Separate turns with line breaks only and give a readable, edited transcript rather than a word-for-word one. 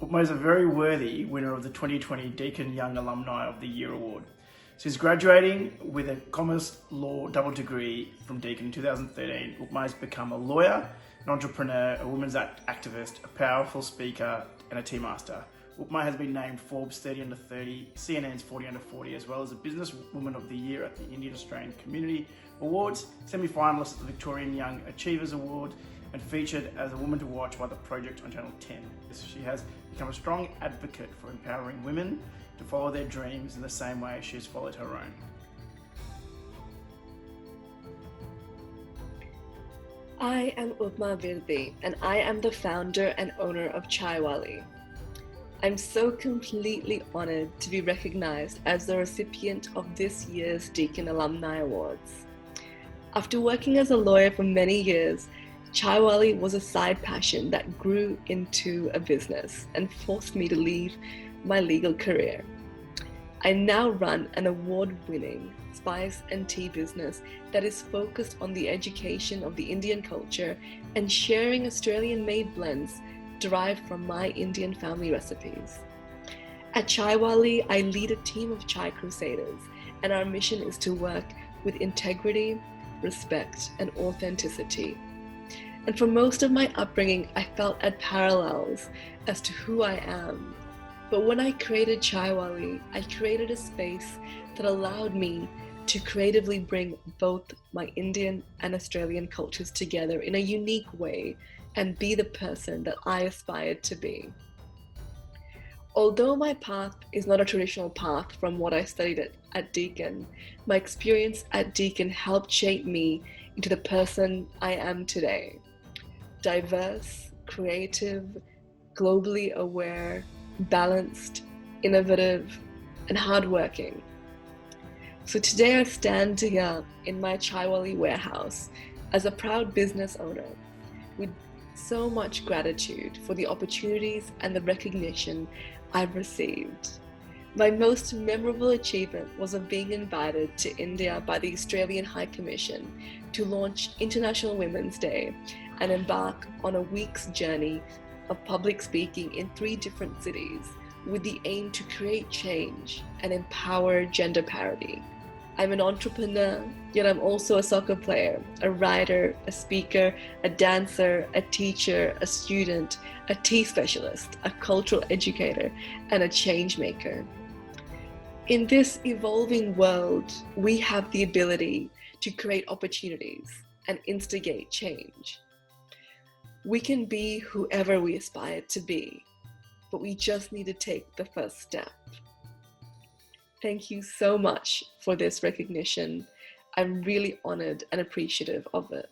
Uppma is a very worthy winner of the 2020 Deakin Young Alumni of the Year Award. Since graduating with a Commerce Law double degree from Deakin in 2013, Uppma has become a lawyer, an entrepreneur, a women's activist, a powerful speaker, and a tea master. Uppma has been named Forbes 30 Under 30, CNN's 40 Under 40, as well as a Businesswoman of the Year at the Indian Australian Community Awards, semi-finalist at the Victorian Young Achievers Award, and featured as a woman to watch by the Project on Channel 10. She has become a strong advocate for empowering women to follow their dreams in the same way she has followed her own.
I am Uppma Virdi, and I am the founder and owner of Chai Walli. I'm so completely honored to be recognized as the recipient of this year's Deakin Alumni Awards. After working as a lawyer for many years, Chai Walli was a side passion that grew into a business and forced me to leave my legal career. I now run an award-winning spice and tea business that is focused on the education of the Indian culture and sharing Australian-made blends derived from my Indian family recipes. At Chai Walli, I lead a team of Chai Crusaders, and our mission is to work with integrity, respect, and authenticity. And for most of my upbringing, I felt at parallels as to who I am. But when I created Chai Walli, I created a space that allowed me to creatively bring both my Indian and Australian cultures together in a unique way and be the person that I aspired to be. Although my path is not a traditional path from what I studied at Deakin, my experience at Deakin helped shape me into the person I am today. Diverse, creative, globally aware, balanced, innovative, and hardworking. So today I stand here in my Chai Walli warehouse as a proud business owner with so much gratitude for the opportunities and the recognition I've received. My most memorable achievement was of being invited to India by the Australian High Commission to launch International Women's Day and embark on a week's journey of public speaking in 3 different cities with the aim to create change and empower gender parity. I'm an entrepreneur, yet I'm also a soccer player, a writer, a speaker, a dancer, a teacher, a student, a tea specialist, a cultural educator, and a change maker. In this evolving world, we have the ability to create opportunities and instigate change. We can be whoever we aspire to be, but we just need to take the first step. Thank you so much for this recognition. I'm really honored and appreciative of it.